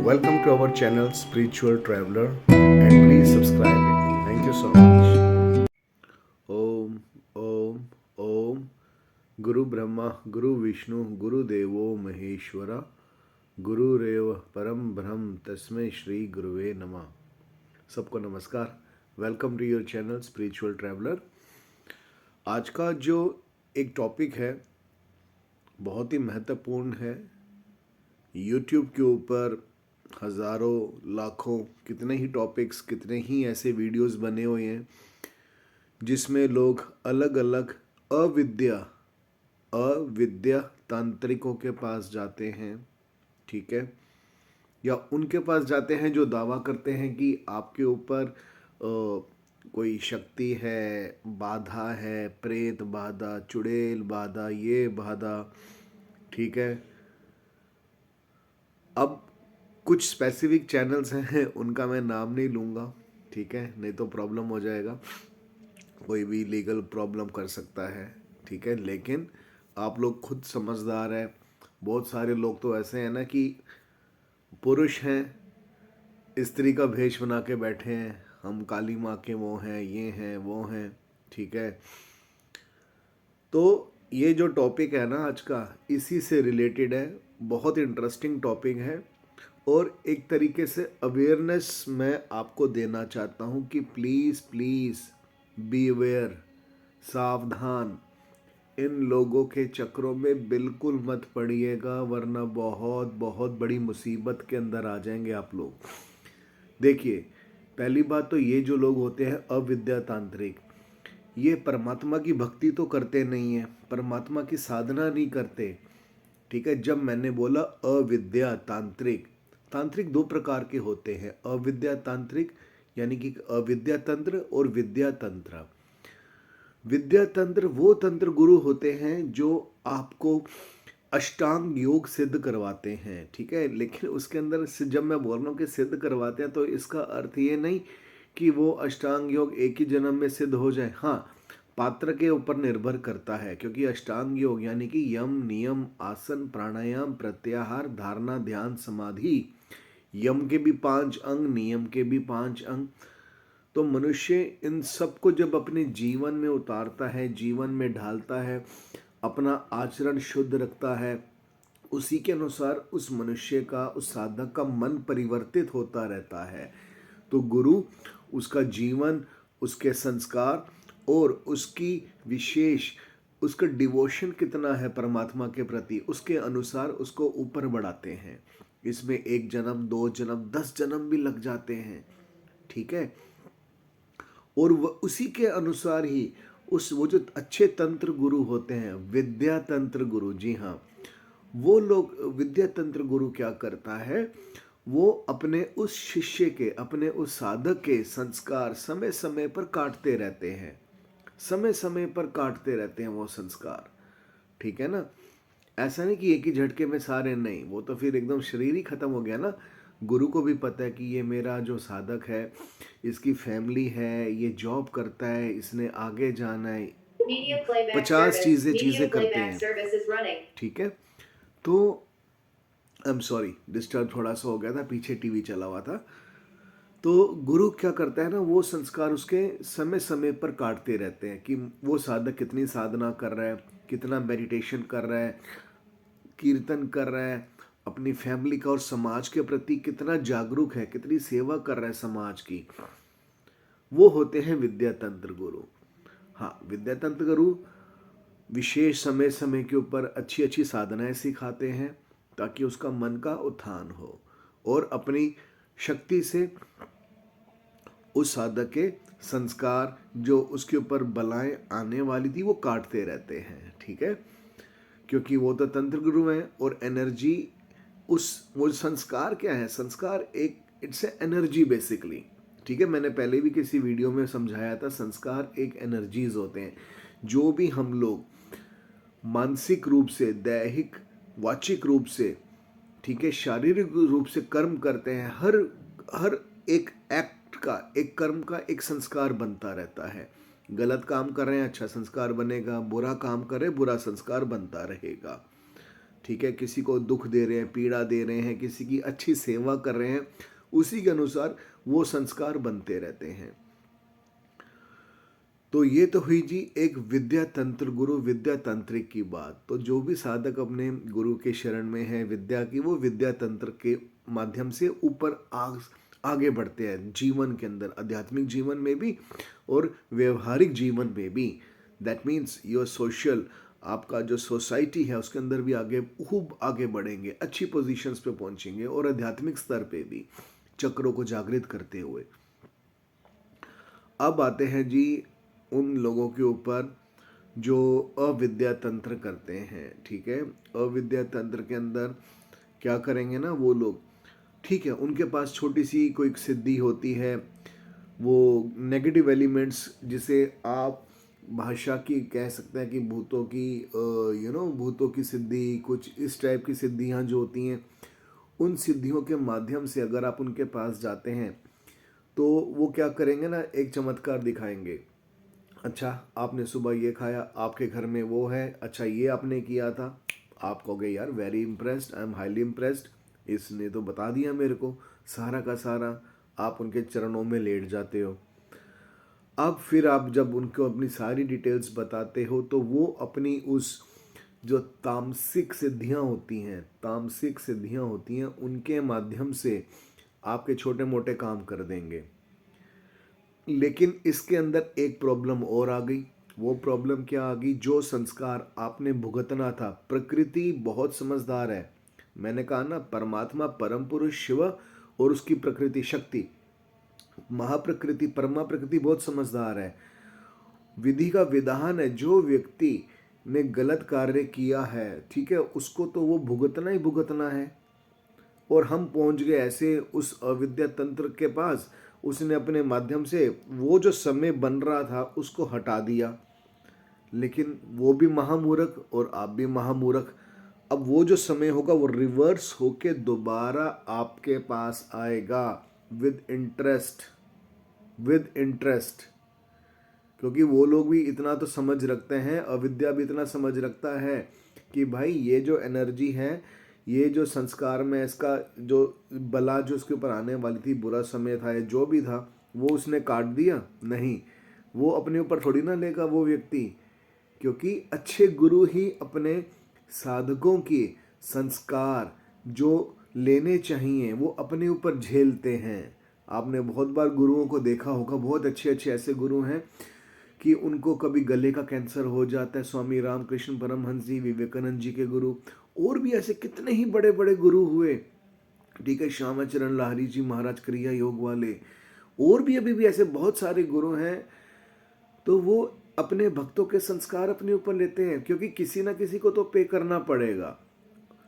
Welcome to our channel Spiritual Traveler and please subscribe it. Thank you so much. Om Om Om गुरु ब्रह्मा गुरु विष्णु गुरु देवो महेश्वरा गुरुरेव परम ब्रह्म तस्मै श्री गुरुवे नमः। सबको नमस्कार। Welcome to your channel spiritual traveller. आज का जो एक टॉपिक है बहुत ही महत्वपूर्ण है। यूट्यूब के ऊपर हज़ारों लाखों कितने ही टॉपिक्स, कितने ही ऐसे वीडियोस बने हुए हैं जिसमें लोग अलग अलग अविद्या तांत्रिकों के पास जाते हैं, ठीक है, या उनके पास जाते हैं जो दावा करते हैं कि आपके ऊपर कोई शक्ति है, बाधा है, प्रेत बाधा, चुड़ैल बाधा, ये बाधा, ठीक है। अब कुछ स्पेसिफिक चैनल्स हैं उनका मैं नाम नहीं लूँगा, ठीक है, नहीं तो प्रॉब्लम हो जाएगा, कोई भी लीगल प्रॉब्लम कर सकता है, ठीक है। लेकिन आप लोग खुद समझदार हैं। बहुत सारे लोग तो ऐसे हैं ना कि पुरुष हैं, स्त्री का भेष बना के बैठे हैं, हम काली माँ के वो हैं, ये हैं, वो हैं, ठीक है। तो ये जो टॉपिक है ना आज का, इसी से रिलेटेड है, बहुत इंटरेस्टिंग टॉपिक है और एक तरीके से अवेयरनेस मैं आपको देना चाहता हूँ कि प्लीज़ प्लीज़ बी अवेयर, सावधान, इन लोगों के चक्रों में बिल्कुल मत पड़िएगा वरना बहुत बहुत बड़ी मुसीबत के अंदर आ जाएंगे आप लोग। देखिए, पहली बात तो ये जो लोग होते हैं अविद्या तांत्रिक, ये परमात्मा की भक्ति तो करते नहीं है, परमात्मा की साधना नहीं करते, ठीक है। जब मैंने बोला अविद्या तांत्रिक, तांत्रिक दो प्रकार के होते हैं, अविद्या तांत्रिक यानी कि अविद्या तंत्र और विद्या तंत्र। विद्या तंत्र वो तंत्र गुरु होते हैं जो आपको अष्टांग योग सिद्ध करवाते हैं, ठीक है। लेकिन उसके अंदर जब मैं बोल रहा हूँ कि सिद्ध करवाते हैं तो इसका अर्थ ये नहीं कि वो अष्टांग योग एक ही जन्म में सिद्ध हो जाए। हाँ, पात्र के ऊपर निर्भर करता है, क्योंकि अष्टांग योग यानी कि यम, नियम, आसन, प्राणायाम, प्रत्याहार, धारणा, ध्यान, समाधि, यम के भी 5 अंग, नियम के भी 5 अंग। तो मनुष्य इन सबको जब अपने जीवन में उतारता है, जीवन में ढालता है, अपना आचरण शुद्ध रखता है, उसी के अनुसार उस मनुष्य का, उस साधक का मन परिवर्तित होता रहता है। तो गुरु उसका जीवन, उसके संस्कार और उसकी विशेष, उसका डिवोशन कितना है परमात्मा के प्रति, उसके अनुसार उसको ऊपर बढ़ाते हैं। इसमें 1 जन्म, 2 जन्म, 10 जन्म भी लग जाते हैं, ठीक है। और उसी के अनुसार ही वो जो अच्छे तंत्र गुरु होते हैं, विद्या तंत्र गुरु, जी हाँ, वो लोग, विद्या तंत्र गुरु क्या करता है, वो अपने उस शिष्य के, अपने उस साधक के संस्कार समय समय पर काटते रहते हैं, समय समय पर काटते रहते हैं वो संस्कार, ठीक है ना। ऐसा नहीं कि एक ही झटके में सारे, नहीं, वो तो फिर एकदम शरीर ही खत्म हो गया ना। गुरु को भी पता है कि ये मेरा जो साधक है, इसकी फैमिली है, ये जॉब करता है, इसने आगे जाना है, 50 चीज़ें करते हैं, ठीक है। तो आई एम सॉरी, डिस्टर्ब थोड़ा सा हो गया था, पीछे टीवी चला हुआ था। तो गुरु क्या करता है ना, वो संस्कार उसके समय समय पर काटते रहते हैं कि वो साधक कितनी साधना कर रहा है, कितना मेडिटेशन कर रहा है, कीर्तन कर रहा है, अपनी फैमिली का और समाज के प्रति कितना जागरूक है, कितनी सेवा कर रहा है समाज की। वो होते हैं विद्या तंत्र गुरु। हाँ, विद्या तंत्र गुरु विशेष समय समय के ऊपर अच्छी अच्छी साधनाएं सिखाते हैं ताकि उसका मन का उत्थान हो, और अपनी शक्ति से उस साधक के संस्कार जो उसके ऊपर बलाएं आने वाली थी वो काटते रहते हैं, ठीक है। क्योंकि वो तो तंत्र गुरु हैं और एनर्जी, वो संस्कार क्या है, संस्कार एक, इट्स ए एनर्जी बेसिकली, ठीक है। मैंने पहले भी किसी वीडियो में समझाया था, संस्कार एक एनर्जीज होते हैं। जो भी हम लोग मानसिक रूप से, दैहिक, वाचिक रूप से, ठीक है, शारीरिक रूप से कर्म करते हैं, हर हर एक एक्ट का, एक कर्म का एक संस्कार बनता रहता है। गलत काम कर रहे हैं, अच्छा संस्कार बनेगा, बुरा काम कर रहे हैं, बुरा संस्कार बनता रहेगा। ठीक है, किसी को दुख दे रहे हैं, पीड़ा दे रहे हैं, किसी की अच्छी सेवा कर रहे हैं, उसी के अनुसार वो संस्कार बनते रहते हैं। तो ये तो हुई जी एक विद्या तंत्र गुरु विद्या तांत्रिक की बात। तो जो भी साधक अपने गुरु के शरण में है विद्या की, वो विद्या तंत्र के माध्यम से ऊपर आगे बढ़ते हैं जीवन के अंदर, आध्यात्मिक जीवन में भी और व्यवहारिक जीवन में भी। दैट मीन्स योर सोशल, आपका जो सोसाइटी है उसके अंदर भी आगे खूब आगे बढ़ेंगे, अच्छी पोजीशंस पे पहुंचेंगे, और आध्यात्मिक स्तर पे भी चक्रों को जागृत करते हुए। अब आते हैं जी उन लोगों के ऊपर जो अविद्या तंत्र करते हैं। ठीक है, अविद्या तंत्र के अंदर क्या करेंगे ना वो लोग, ठीक है, उनके पास छोटी सी कोई सिद्धि होती है, वो नेगेटिव एलिमेंट्स जिसे आप भाषा की कह सकते हैं कि भूतों की भूतों की सिद्धि, कुछ इस टाइप की सिद्धियां जो होती हैं, उन सिद्धियों के माध्यम से अगर आप उनके पास जाते हैं तो वो क्या करेंगे ना, एक चमत्कार दिखाएंगे। अच्छा, आपने सुबह ये खाया, आपके घर में वो है, अच्छा ये आपने किया था, आप कहोगे यार very impressed, I am highly impressed, इसने तो बता दिया मेरे को सारा का सारा। आप उनके चरणों में लेट जाते हो। अब फिर आप जब उनको अपनी सारी डिटेल्स बताते हो तो वो अपनी उस जो तामसिक सिद्धियां होती हैं उनके माध्यम से आपके छोटे मोटे काम कर देंगे। लेकिन इसके अंदर एक प्रॉब्लम और आ गई। वो प्रॉब्लम क्या आ गई, जो संस्कार आपने भुगतना था, प्रकृति बहुत समझदार है। मैंने कहा ना, परमात्मा परम पुरुष शिव और उसकी प्रकृति शक्ति, महाप्रकृति परमा प्रकृति बहुत समझदार है। विधि का विधान है, जो व्यक्ति ने गलत कार्य किया है, ठीक है, उसको तो वो भुगतना ही भुगतना है। और हम पहुंच गए ऐसे उस अविद्या तंत्र के पास, उसने अपने माध्यम से वो जो समय बन रहा था उसको हटा दिया। लेकिन वो भी महामूर्ख और आप भी महामूर्ख। अब वो जो समय होगा वो रिवर्स होके दोबारा आपके पास आएगा विद इंटरेस्ट, क्योंकि वो लोग भी इतना तो समझ रखते हैं, अविद्या भी इतना समझ रखता है कि भाई ये जो एनर्जी है, ये जो संस्कार में इसका जो बला जो उसके ऊपर आने वाली थी, बुरा समय था या जो भी था, वो उसने काट दिया नहीं, वो अपने ऊपर थोड़ी ना लेगा वो व्यक्ति। क्योंकि अच्छे गुरु ही अपने साधकों के संस्कार जो लेने चाहिए वो अपने ऊपर झेलते हैं। आपने बहुत बार गुरुओं को देखा होगा, बहुत अच्छे अच्छे ऐसे गुरु हैं कि उनको कभी गले का कैंसर हो जाता है। स्वामी रामकृष्ण परमहंस जी, विवेकानंद जी के गुरु, और भी ऐसे कितने ही बड़े बड़े गुरु हुए, ठीक है, श्यामाचरण लाहिरी जी महाराज क्रिया योग वाले, और भी अभी भी ऐसे बहुत सारे गुरु हैं। तो वो अपने भक्तों के संस्कार अपने ऊपर लेते हैं, क्योंकि किसी ना किसी को तो पे करना पड़ेगा,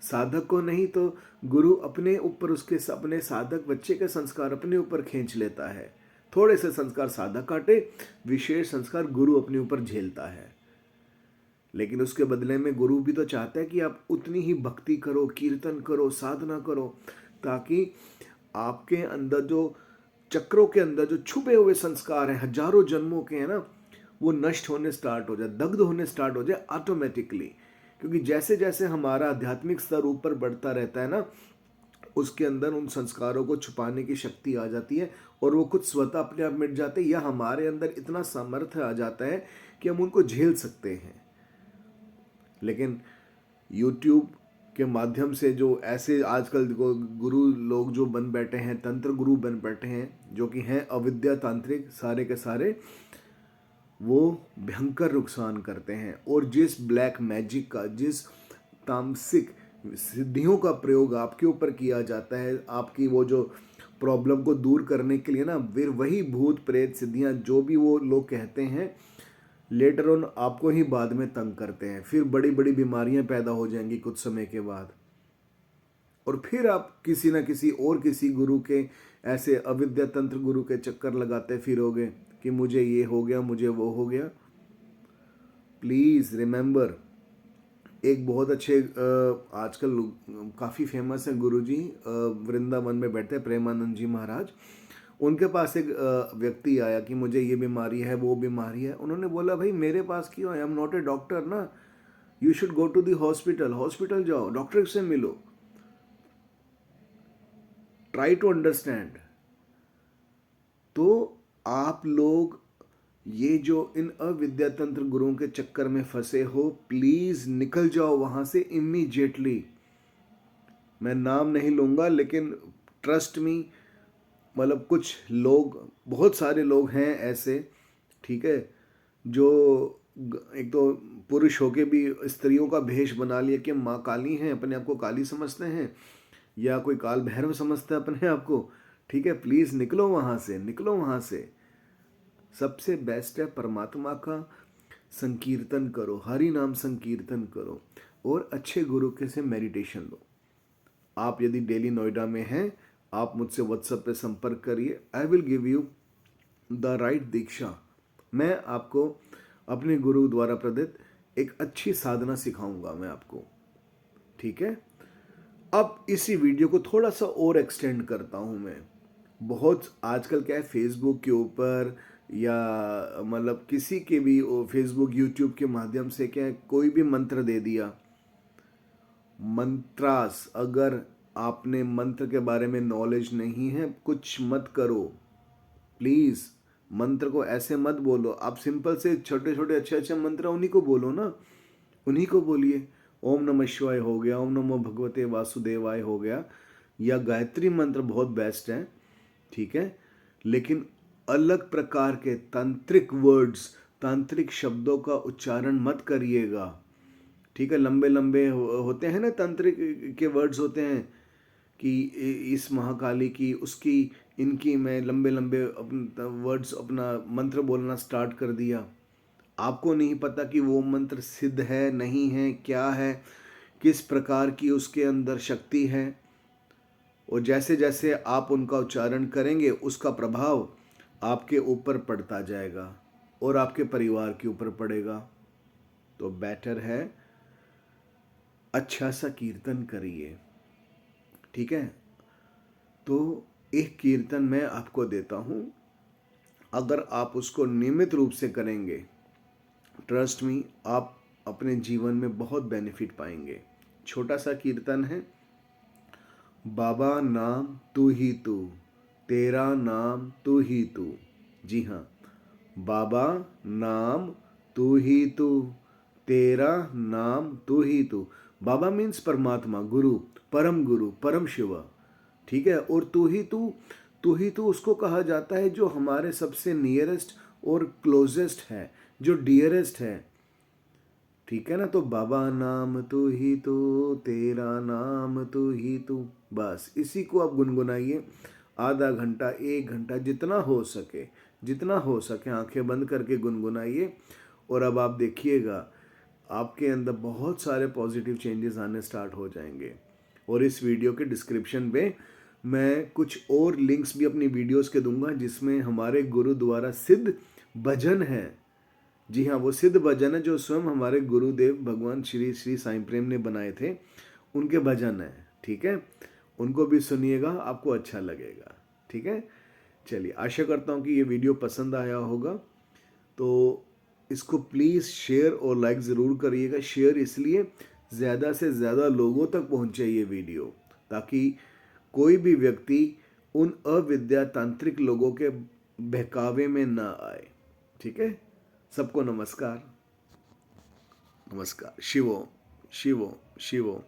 साधक को नहीं तो गुरु अपने ऊपर उसके अपने साधक बच्चे के संस्कार अपने ऊपर खींच लेता है। थोड़े से संस्कार साधक काटे, विशेष संस्कार गुरु अपने ऊपर झेलता है। लेकिन उसके बदले में गुरु भी तो चाहता है कि आप उतनी ही भक्ति करो, कीर्तन करो, साधना करो, ताकि आपके अंदर जो चक्रों के अंदर जो छुपे हुए संस्कार हैं, हजारों जन्मों के हैं ना, वो नष्ट होने स्टार्ट हो जाए, दग्ध होने स्टार्ट हो जाए ऑटोमेटिकली। क्योंकि जैसे जैसे हमारा आध्यात्मिक स्तर ऊपर बढ़ता रहता है ना, उसके अंदर उन संस्कारों को छुपाने की शक्ति आ जाती है और वो कुछ स्वतः अपने आप मिट जाते हैं, या हमारे अंदर इतना सामर्थ्य आ जाता है कि हम उनको झेल सकते हैं। लेकिन YouTube के माध्यम से जो ऐसे आजकल गुरु लोग जो बन बैठे हैं, तंत्र गुरु बन बैठे हैं, जो कि हैं अविद्या तांत्रिक सारे के सारे, वो भयंकर नुकसान करते हैं। और जिस ब्लैक मैजिक का, जिस तामसिक सिद्धियों का प्रयोग आपके ऊपर किया जाता है, आपकी वो जो प्रॉब्लम को दूर करने के लिए ना, फिर वही भूत प्रेत सिद्धियां जो भी वो लोग कहते हैं, लेटर ऑन आपको ही बाद में तंग करते हैं। फिर बड़ी बड़ी बीमारियां पैदा हो जाएंगी कुछ समय के बाद, और फिर आप किसी ना किसी और किसी गुरु के, ऐसे अविद्या तंत्र गुरु के चक्कर लगाते फिरोगे कि मुझे ये हो गया, मुझे वो हो गया। प्लीज रिमेंबर, एक बहुत अच्छे आजकल काफ़ी फेमस है गुरु जी, वृंदावन में बैठते हैं, प्रेमानंद जी महाराज। उनके पास एक व्यक्ति आया कि मुझे ये बीमारी है, वो बीमारी है। उन्होंने बोला भाई मेरे पास क्यों आया, I am not a doctor ना, you should go to the hospital, hospital जाओ, डॉक्टर से मिलो, ट्राई टू अंडरस्टैंड। तो आप लोग ये जो इन अविद्या तंत्र गुरुओं के चक्कर में फंसे हो, प्लीज निकल जाओ वहां से इमीडिएटली। मैं नाम नहीं लूंगा, लेकिन ट्रस्ट मी, मतलब कुछ लोग, बहुत सारे लोग हैं ऐसे, ठीक है, जो एक तो पुरुष होके भी स्त्रियों का भेष बना लिया कि माँ काली हैं, अपने आप को काली समझते हैं, या कोई काल भैरव समझता है अपने आप को। ठीक है, प्लीज निकलो वहां से, निकलो वहां से। सबसे बेस्ट है परमात्मा का संकीर्तन करो, हरि नाम संकीर्तन करो, और अच्छे गुरु के से मेडिटेशन लो। आप यदि डेली नोएडा में हैं, आप मुझसे व्हाट्सएप पे संपर्क करिए, I will give you the right दीक्षा। मैं आपको अपने गुरु द्वारा प्रदत्त एक अच्छी साधना सिखाऊंगा मैं आपको, ठीक है। अब इसी वीडियो को थोड़ा सा और एक्सटेंड करता हूं मैं। बहुत आजकल क्या है, फेसबुक के ऊपर या मतलब किसी के भी फेसबुक यूट्यूब के माध्यम से क्या है, कोई भी मंत्र दे दिया। मंत्रास, अगर आपने मंत्र के बारे में नॉलेज नहीं है, कुछ मत करो प्लीज। मंत्र को ऐसे मत बोलो, आप सिंपल से छोटे छोटे अच्छे अच्छे मंत्र उन्हीं को बोलो ना, उन्हीं को बोलिए। ओम नमः शिवाय हो गया, ओम नमो भगवते वासुदेवाय हो गया, या गायत्री मंत्र बहुत बेस्ट है, ठीक है। लेकिन अलग प्रकार के तांत्रिक वर्ड्स, तांत्रिक शब्दों का उच्चारण मत करिएगा, ठीक है। लंबे लंबे होते हैं ना तांत्रिक के वर्ड्स होते हैं कि इस महाकाली की, उसकी, इनकी, मैं लंबे लंबे वर्ड्स अपना मंत्र बोलना स्टार्ट कर दिया। आपको नहीं पता कि वो मंत्र सिद्ध है नहीं है, क्या है, किस प्रकार की उसके अंदर शक्ति है। और जैसे जैसे आप उनका उच्चारण करेंगे, उसका प्रभाव आपके ऊपर पड़ता जाएगा और आपके परिवार के ऊपर पड़ेगा। तो बेटर है अच्छा सा कीर्तन करिए, ठीक है। तो एक कीर्तन मैं आपको देता हूं, अगर आप उसको नियमित रूप से करेंगे, ट्रस्ट मी, आप अपने जीवन में बहुत बेनिफिट पाएंगे। छोटा सा कीर्तन है। बाबा नाम तू ही तू, तेरा नाम तू ही तू। जी हाँ, बाबा नाम तू ही तू, तेरा नाम तू ही तू। बाबा मीन्स परमात्मा, गुरु, परम शिव, ठीक है। और तू ही तू उसको कहा जाता है जो हमारे सबसे नियरेस्ट और क्लोजेस्ट है, जो डियरेस्ट है, ठीक है ना। तो बाबा नाम तू ही तू, तेरा नाम तू ही तू, बस इसी को आप गुनगुनाइए आधा घंटा, एक घंटा, जितना हो सके, जितना हो सके आंखें बंद करके गुनगुनाइए। और अब आप देखिएगा आपके अंदर बहुत सारे पॉजिटिव चेंजेस आने स्टार्ट हो जाएंगे। और इस वीडियो के डिस्क्रिप्शन में मैं कुछ और लिंक्स भी अपनी वीडियोस के दूंगा, जिसमें हमारे गुरु द्वारा सिद्ध भजन है। जी हाँ, वो सिद्ध भजन है जो स्वयं हमारे गुरुदेव भगवान श्री श्री साईं प्रेम ने बनाए थे, उनके भजन है, ठीक है। उनको भी सुनिएगा, आपको अच्छा लगेगा, ठीक है। चलिए, आशा करता हूँ कि ये वीडियो पसंद आया होगा। तो इसको प्लीज़ शेयर और लाइक ज़रूर करिएगा। शेयर इसलिए ज़्यादा से ज़्यादा लोगों तक पहुँचे ये वीडियो, ताकि कोई भी व्यक्ति उन अविद्या तांत्रिक लोगों के बहकावे में ना आए, ठीक है। सबको नमस्कार, नमस्कार। शिवो शिवो शिवो।